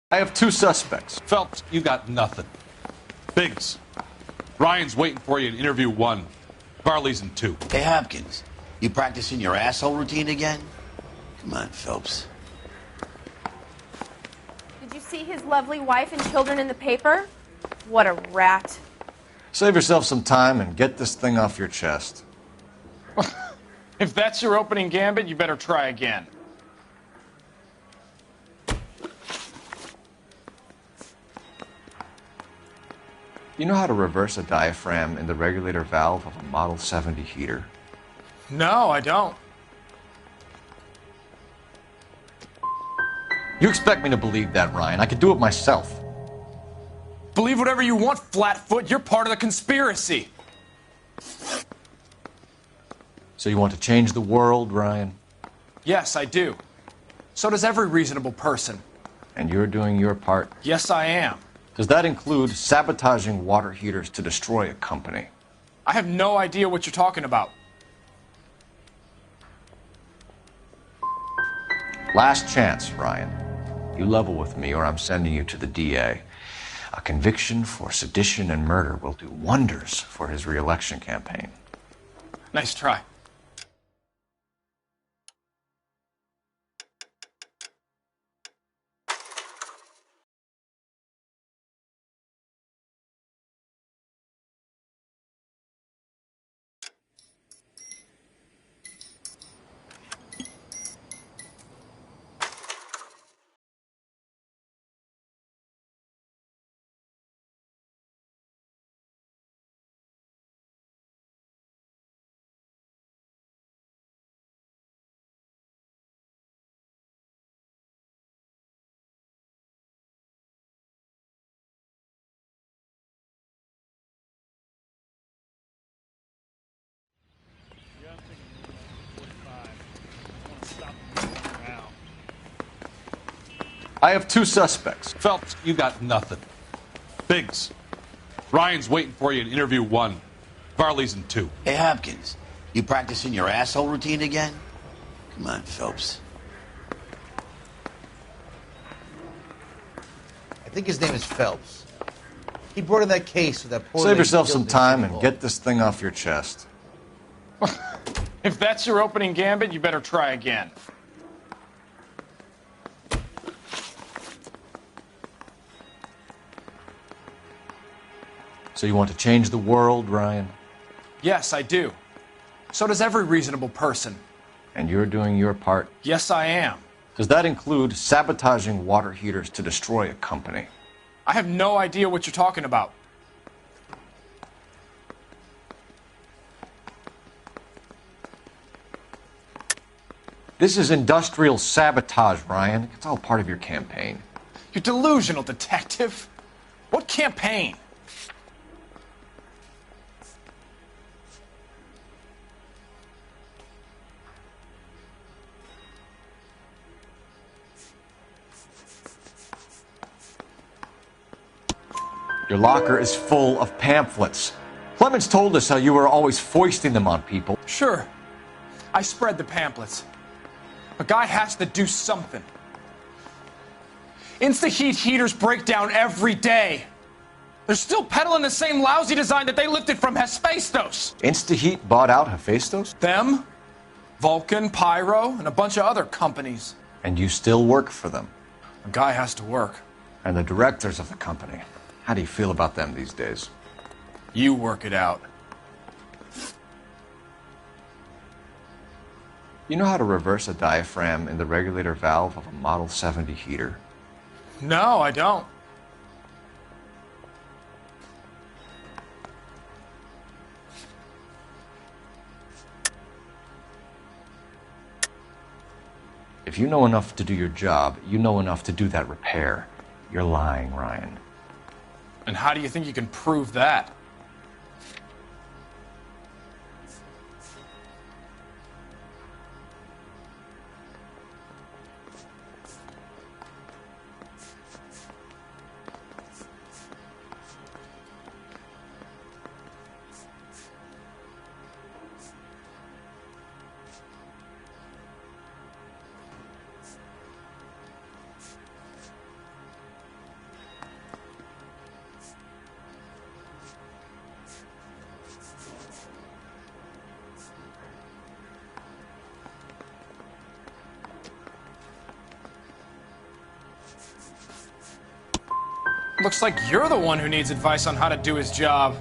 I have two suspects. Phelps, you got nothing. Biggs, Ryan's waiting for you in interview 1. Barley's in 2. Hey, Hopkins, you practicing your asshole routine again? Come on, Phelps. Did you see his lovely wife and children in the paper? What a rat. Save yourself some time and get this thing off your chest. If that's your opening gambit, you better try again. You know how to reverse a diaphragm in the regulator valve of a Model 70 heater? No, I don't. You expect me to believe that, Ryan? I could do it myself. Believe whatever you want, Flatfoot. You're part of the conspiracy. So you want to change the world, Ryan? Yes, I do. So does every reasonable person. And you're doing your part? Yes, I am. Does that include sabotaging water heaters to destroy a company? I have no idea what you're talking about. Last chance, Ryan. You level with me or I'm sending you to the DA. A conviction for sedition and murder will do wonders for his re-election campaign. Nice try. I have two suspects. Phelps, you got nothing. Biggs, Ryan's waiting for you in interview 1. Barley's in 2. Hey, Hopkins, you practicing your asshole routine again? Come on, Phelps. I think his name is Phelps. He brought in that case with that poor Save lady yourself killed some in time City and Hall. get this thing off your chest. If that's your opening gambit, you better try again. So you want to change the world, Ryan? Yes, I do. So does every reasonable person. And you're doing your part? Yes, I am. Does that include sabotaging water heaters to destroy a company? I have no idea what you're talking about. This is industrial sabotage, Ryan. It's all part of your campaign. You're delusional, detective. What campaign? Your locker is full of pamphlets. Clemens told us how you were always foisting them on people. Sure. I spread the pamphlets. A guy has to do something. Insta-heat heaters break down every day. They're still peddling the same lousy design that they lifted from Hephaestus. InstaHeat bought out Hephaestus? Them, Vulcan, Pyro, and a bunch of other companies. And you still work for them. A guy has to work. And the directors of the company. How do you feel about them these days? You work it out. You know how to reverse a diaphragm in the regulator valve of a Model 70 heater? No, I don't. If you know enough to do your job, you know enough to do that repair. You're lying, Ryan. And how do you think you can prove that? Looks like you're the one who needs advice on how to do his job.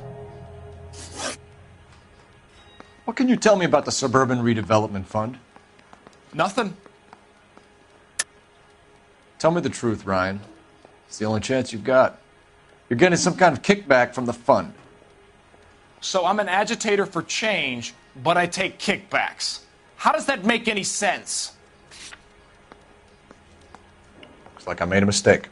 What can you tell me about the Suburban Redevelopment Fund? Nothing. Tell me the truth, Ryan. It's the only chance you've got. You're getting some kind of kickback from the fund. So I'm an agitator for change, but I take kickbacks. How does that make any sense? Looks like I made a mistake.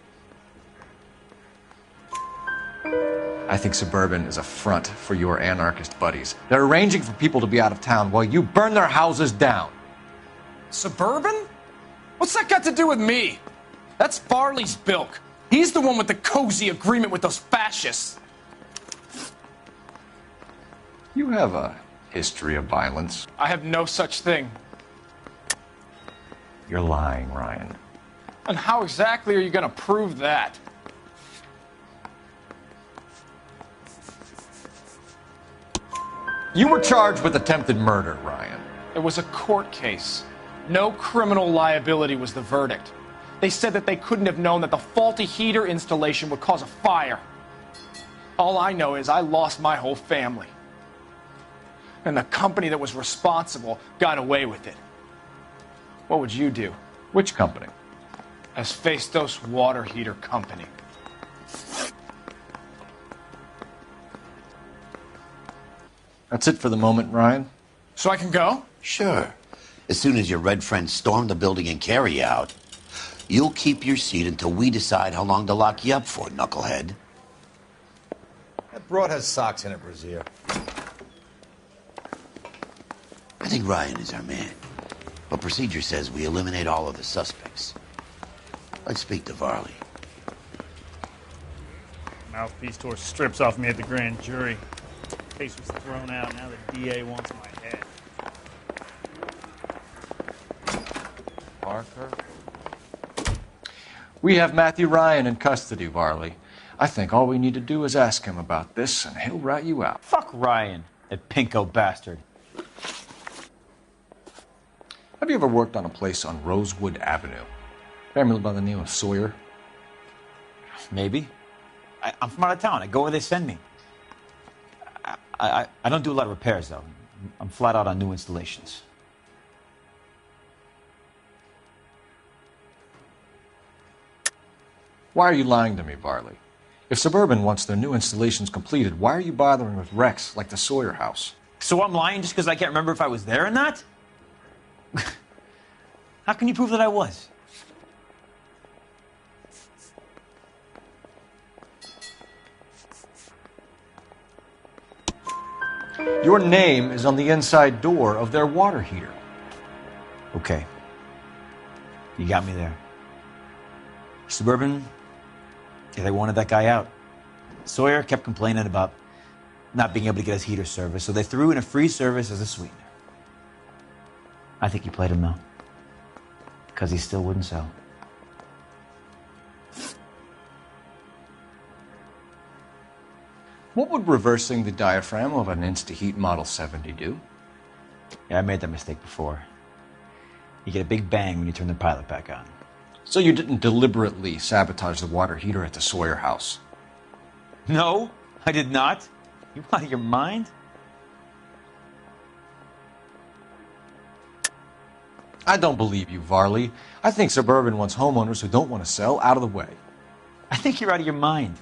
I think Suburban is a front for your anarchist buddies. They're arranging for people to be out of town while you burn their houses down. Suburban? What's that got to do with me? That's Farley's bilk. He's the one with the cozy agreement with those fascists. You have a history of violence. I have no such thing. You're lying, Ryan. And how exactly are you going to prove that? You were charged with attempted murder, Ryan. It was a court case. No criminal liability was the verdict. They said that they couldn't have known that the faulty heater installation would cause a fire. All I know is I lost my whole family. And the company that was responsible got away with it. What would you do? Which company? Asbestos Water Heater Company. That's it for the moment, Ryan. So I can go? Sure. As soon as your red friends storm the building and carry you out, you'll keep your seat until we decide how long to lock you up for, knucklehead. That broad has socks in it, Brazier. I think Ryan is our man. But procedure says we eliminate all of the suspects. Let's speak to Varley. Mouthpiece tore strips off me at the grand jury. Case was thrown out. Now the DA wants my head. Parker? We have Matthew Ryan in custody, Varley. I think all we need to do is ask him about this, and he'll rat you out. Fuck Ryan, that pinko bastard. Have you ever worked on a place on Rosewood Avenue? Family by the name of Sawyer? Maybe. I'm from out of town. I go where they send me. I don't do a lot of repairs, though. I'm flat out on new installations. Why are you lying to me, Varley? If Suburban wants their new installations completed, why are you bothering with wrecks like the Sawyer house? So I'm lying just because I can't remember if I was there or not? How can you prove that I was? Your name is on the inside door of their water heater. Okay. You got me there. Suburban, yeah, they wanted that guy out. Sawyer kept complaining about not being able to get his heater service, so they threw in a free service as a sweetener. I think he played him, though. Because he still wouldn't sell. What would reversing the diaphragm of an Instaheat Model 70 do? Yeah, I made that mistake before. You get a big bang when you turn the pilot back on. So you didn't deliberately sabotage the water heater at the Sawyer house? No, I did not. You out of your mind? I don't believe you, Varley. I think Suburban wants homeowners who don't want to sell out of the way. I think you're out of your mind.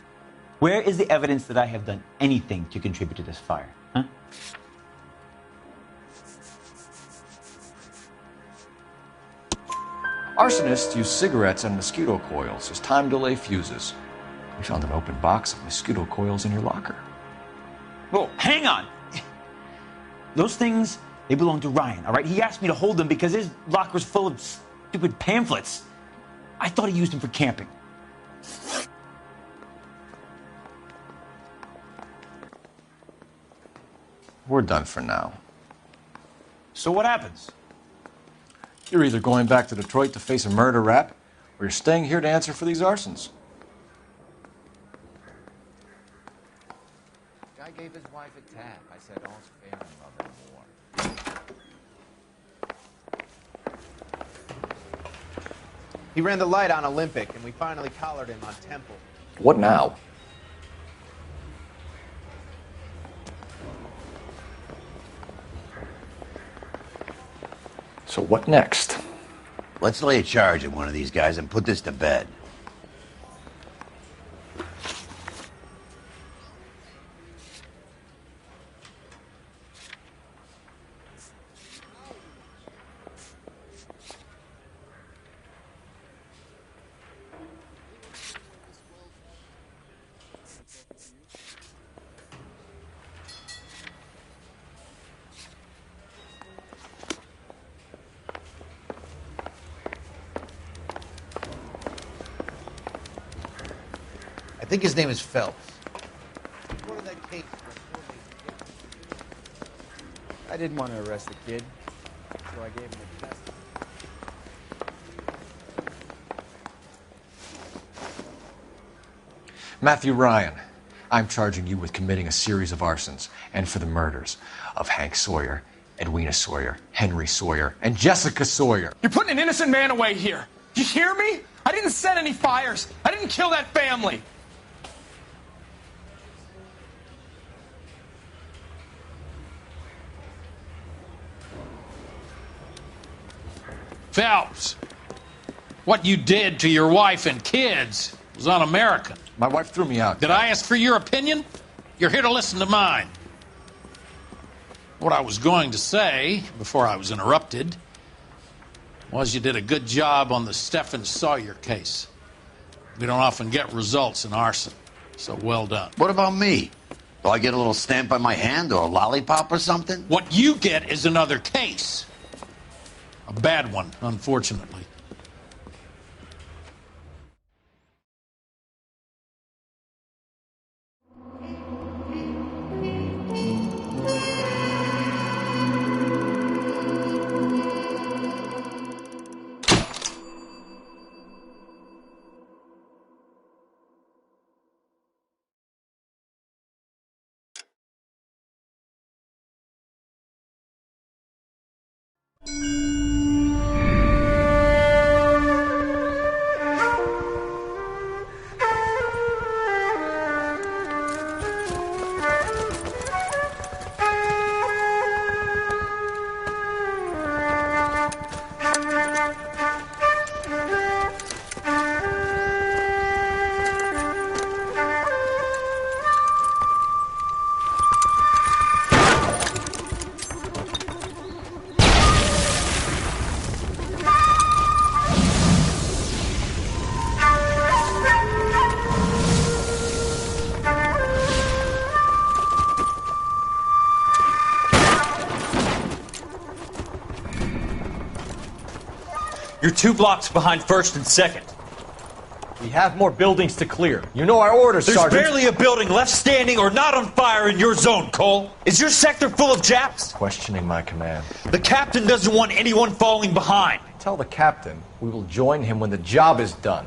Where is the evidence that I have done anything to contribute to this fire? Huh? Arsonists use cigarettes and mosquito coils as time delay fuses. We found an open box of mosquito coils in your locker. Whoa, hang on! Those things, they belong to Ryan, all right? He asked me to hold them because his locker's full of stupid pamphlets. I thought he used them for camping. We're done for now. So what happens? You're either going back to Detroit to face a murder rap, or you're staying here to answer for these arsons. Guy gave his wife a tap. I said, all's fair in love and war. He ran the light on Olympic, and we finally collared him on Temple. What now? So what next? Let's lay a charge at one of these guys and put this to bed. I think his name is Phelps. What in that case? I didn't want to arrest the kid, so I gave him a test. Matthew Ryan, I'm charging you with committing a series of arsons and for the murders of Hank Sawyer, Edwina Sawyer, Henry Sawyer, and Jessica Sawyer. You're putting an innocent man away here. You hear me? I didn't set any fires. I didn't kill that family. Phelps, what you did to your wife and kids was un-American. My wife threw me out. Did I ask for your opinion? You're here to listen to mine. What I was going to say, before I was interrupted, was you did a good job on the Stephen Sawyer case. We don't often get results in arson, so well done. What about me? Do I get a little stamp on my hand or a lollipop or something? What you get is another case. A bad one, unfortunately. You're 2 blocks behind 1st and 2nd. We have more buildings to clear. You know our orders, There's Sergeant. barely a building left standing or not on fire in your zone, Cole. Is your sector full of Japs? Questioning my command. The captain doesn't want anyone falling behind. Tell the captain we will join him when the job is done.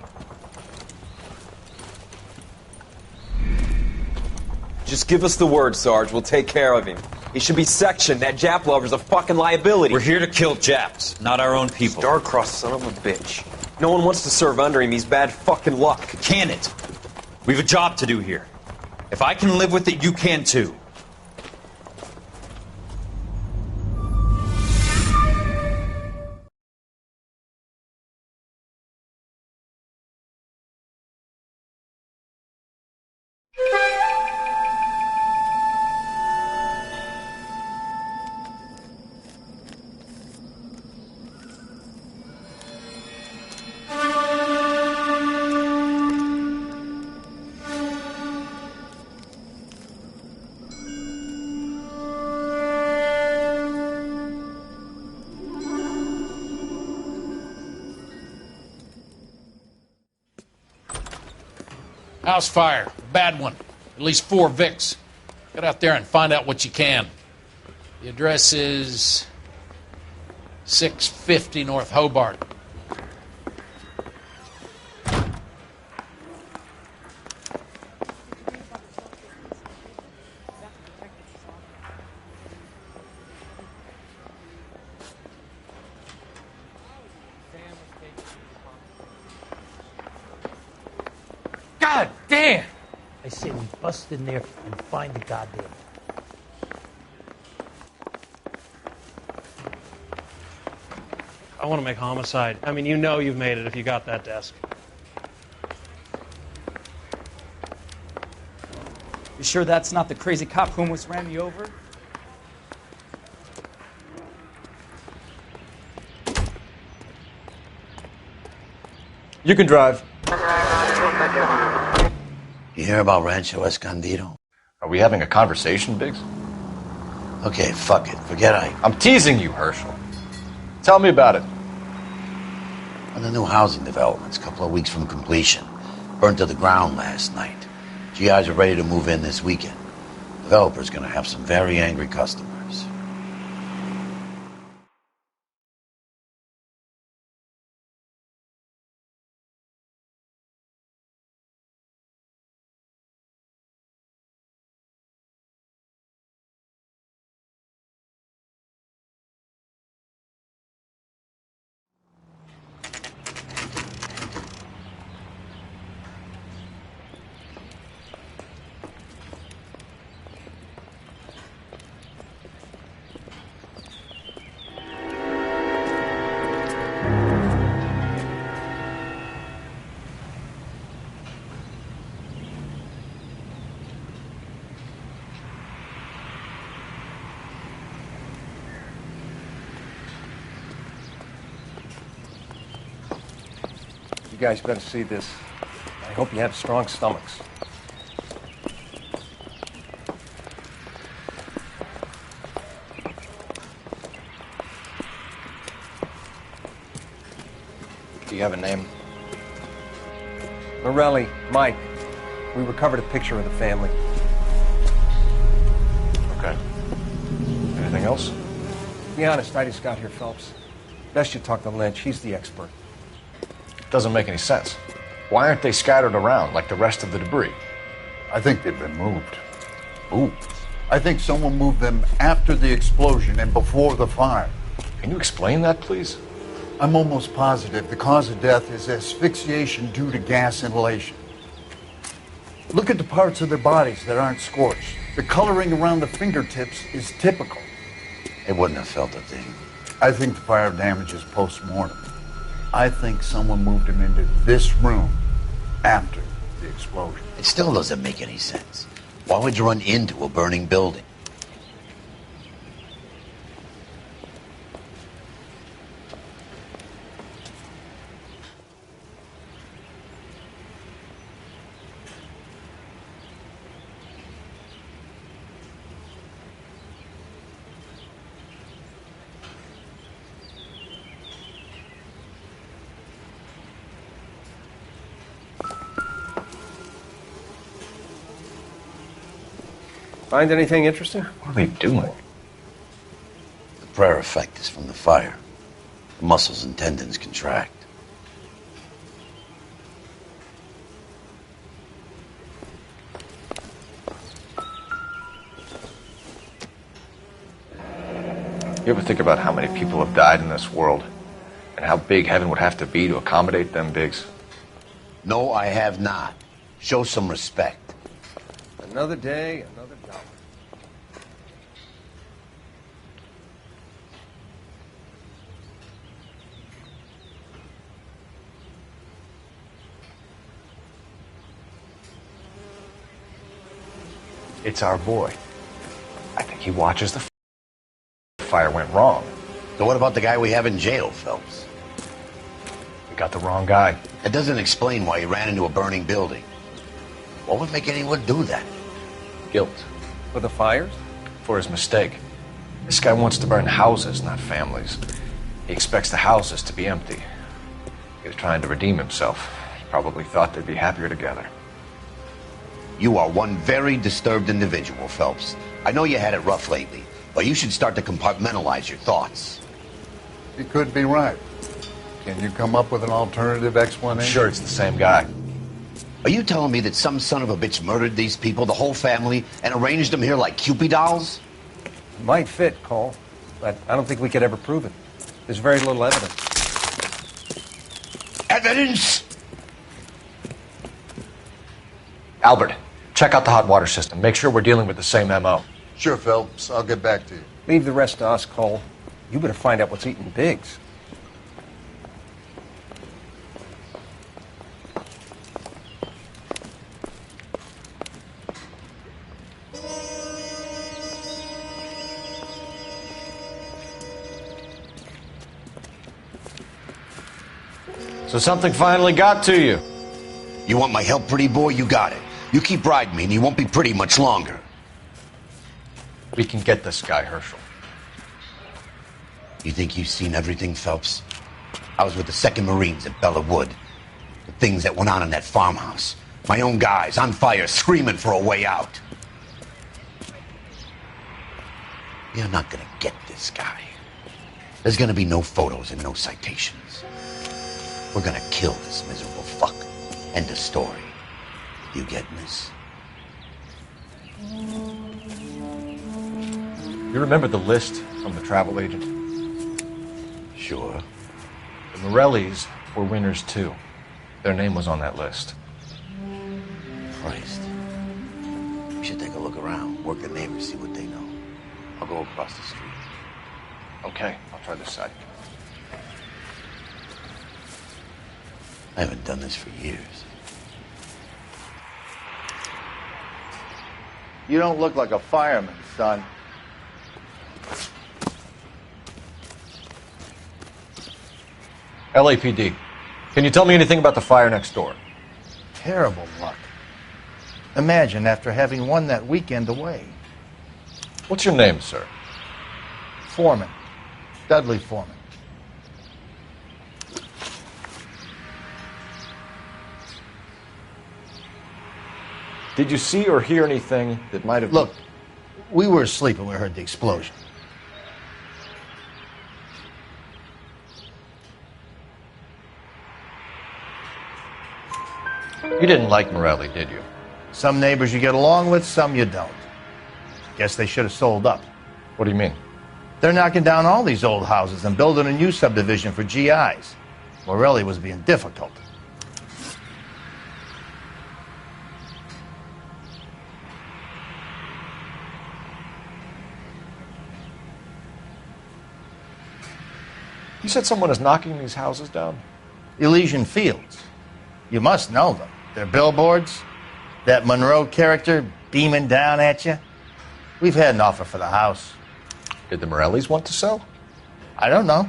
Just give us the word, Sarge. We'll take care of him. He should be sectioned. That Jap lover's a fucking liability. We're here to kill Japs, not our own people. Star-crossed son of a bitch. No one wants to serve under him. He's bad fucking luck. Can it? We have a job to do here. If I can live with it, you can too. House fire. A bad one. At least 4 Vicks. Get out there and find out what you can. The address is 650 North Hobart. God damn! I say we bust in there and find the goddamn. I want to make homicide. I mean, you know you've made it if you got that desk. You sure that's not the crazy cop who almost ran me over? You can drive. You hear about Rancho Escondido? Are we having a conversation, Biggs? Okay, fuck it. Forget I'm teasing you, Herschel. Tell me about it. On the new housing developments, a couple of weeks from completion. Burned to the ground last night. GIs are ready to move in this weekend. Developer's gonna have some very angry customers. You guys better see this. I hope you have strong stomachs. Do you have a name? Morelli, Mike. We recovered a picture of the family. Okay. Anything else? Be honest, I just got here, Phelps. Best you talk to Lynch. He's the expert. Doesn't make any sense. Why aren't they scattered around like the rest of the debris? I think they've been moved. Moved? I think someone moved them after the explosion and before the fire. Can you explain that, please? I'm almost positive the cause of death is asphyxiation due to gas inhalation. Look at the parts of their bodies that aren't scorched. The coloring around the fingertips is typical. They wouldn't have felt a thing. I think the fire damage is post-mortem. I think someone moved him into this room after the explosion. It still doesn't make any sense. Why would you run into a burning building? Find anything interesting? What are they doing? The prayer effect is from the fire. The muscles and tendons contract. You ever think about how many people have died in this world? And how big heaven would have to be to accommodate them, Biggs? No, I have not. Show some respect. Another day, another dollar. It's our boy. I think he watches the fire went wrong. So what about the guy we have in jail, Phelps? We got the wrong guy. It doesn't explain why he ran into a burning building. What would make anyone do that? Guilt. For the fires? For his mistake. This guy wants to burn houses, not families. He expects the houses to be empty. He was trying to redeem himself. He probably thought they'd be happier together. You are one very disturbed individual, Phelps. I know you had it rough lately, but you should start to compartmentalize your thoughts. You could be right. Can you come up with an alternative explanation? I'm sure it's the same guy. Are you telling me that some son of a bitch murdered these people, the whole family, and arranged them here like Cupid dolls? Might fit, Cole, but I don't think we could ever prove it. There's very little evidence. Evidence? Albert, check out the hot water system. Make sure we're dealing with the same MO. Sure, Phelps. I'll get back to you. Leave the rest to us, Cole. You better find out what's eating Biggs. So something finally got to you. You want my help, pretty boy? You got it. You keep riding me, and you won't be pretty much longer. We can get this guy, Herschel. You think you've seen everything, Phelps? I was with the 2nd Marines at Bella Wood. The things that went on in that farmhouse. My own guys on fire, screaming for a way out. You're not gonna get this guy. There's gonna be no photos and no citations. We're gonna kill this miserable fuck. End of story. You getting this? You remember the list from the travel agent? Sure. The Morellis were winners too. Their name was on that list. Christ. We should take a look around, work the neighbors, see what they know. I'll go across the street. Okay, I'll try this side. I haven't done this for years. You don't look like a fireman, son. LAPD. Can you tell me anything about the fire next door? Terrible luck. Imagine after having won that weekend away. What's your name, sir? Foreman. Dudley Foreman. Did you see or hear anything that might have... Look, we were asleep when we heard the explosion. You didn't like Morelli, did you? Some neighbors you get along with, some you don't. Guess they should have sold up. What do you mean? They're knocking down all these old houses and building a new subdivision for GIs. Morelli was being difficult. You said someone is knocking these houses down? Elysian Fields. You must know them. They're billboards. That Monroe character beaming down at you. We've had an offer for the house. Did the Morellis want to sell? I don't know.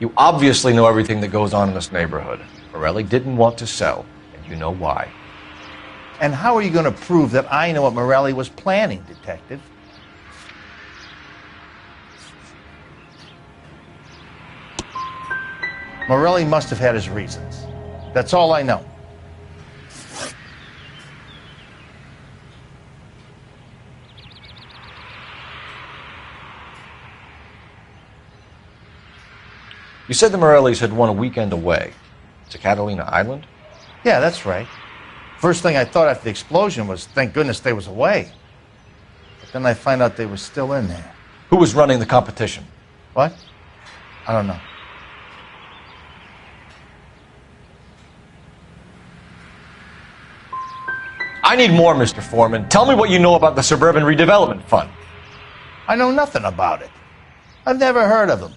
You obviously know everything that goes on in this neighborhood. Morelli didn't want to sell, and you know why. And how are you going to prove that I know what Morelli was planning, Detective? Morelli must have had his reasons. That's all I know. You said the Morellis had won a weekend away to Catalina Island? Yeah, that's right. First thing I thought after the explosion was, thank goodness they was away. But then I find out they were still in there. Who was running the competition? What? I don't know. I need more, Mr. Foreman. Tell me what you know about the Suburban Redevelopment Fund. I know nothing about it. I've never heard of them.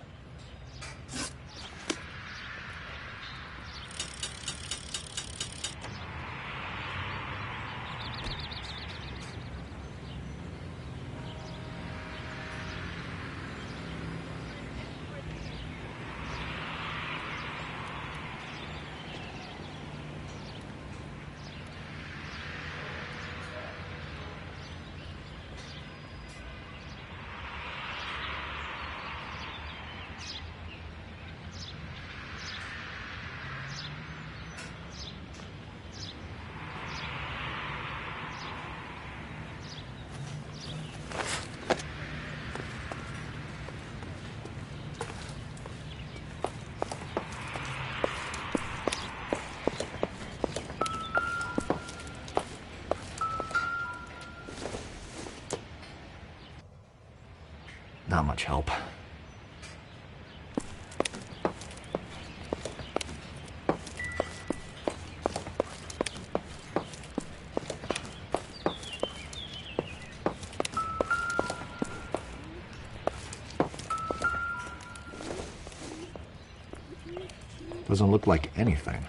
Not much help. Doesn't look like anything.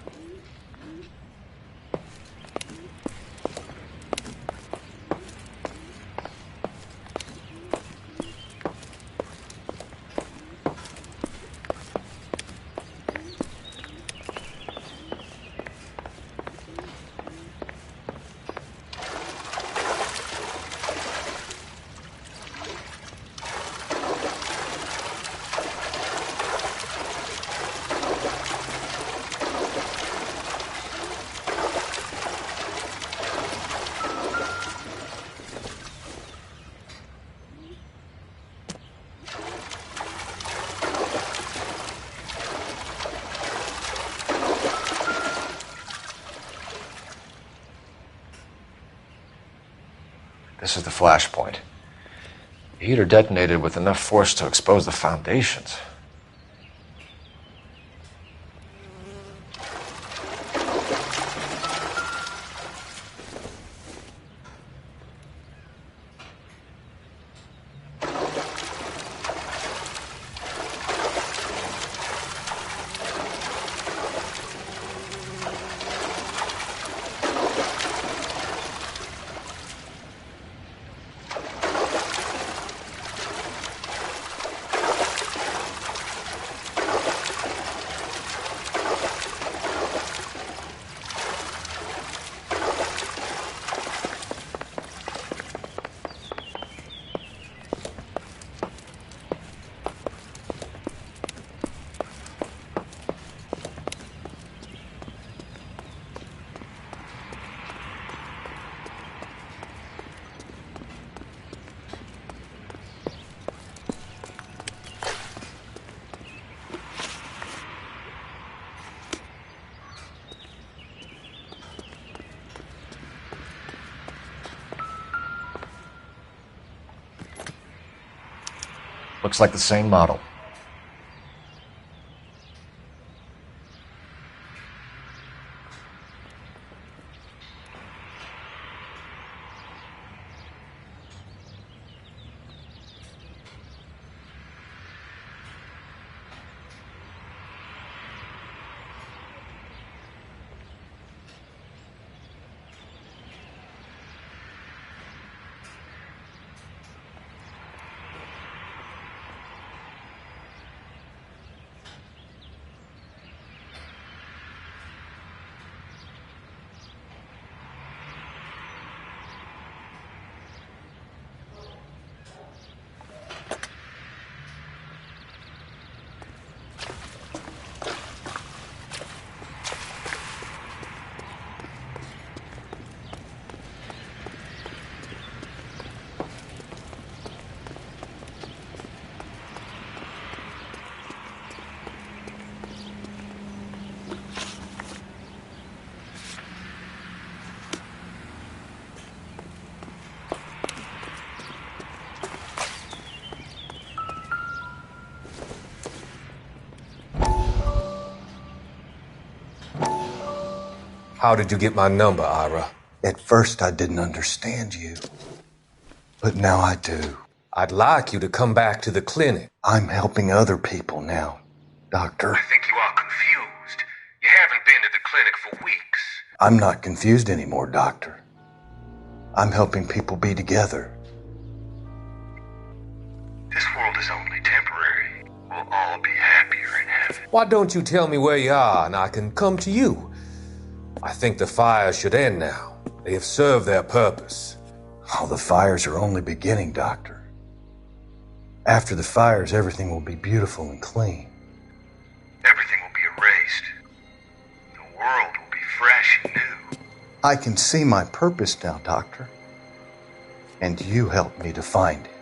This is the flashpoint. The heater detonated with enough force to expose the foundations. Looks like the same model. How did you get my number, Ira? At first, I didn't understand you. But now I do. I'd like you to come back to the clinic. I'm helping other people now, Doctor. I think you are confused. You haven't been to the clinic for weeks. I'm not confused anymore, Doctor. I'm helping people be together. This world is only temporary. We'll all be happier in heaven. Why don't you tell me where you are and I can come to you? I think the fires should end now. They have served their purpose. Oh, the fires are only beginning, Doctor. After the fires, everything will be beautiful and clean. Everything will be erased. The world will be fresh and new. I can see my purpose now, Doctor. And you helped me to find it.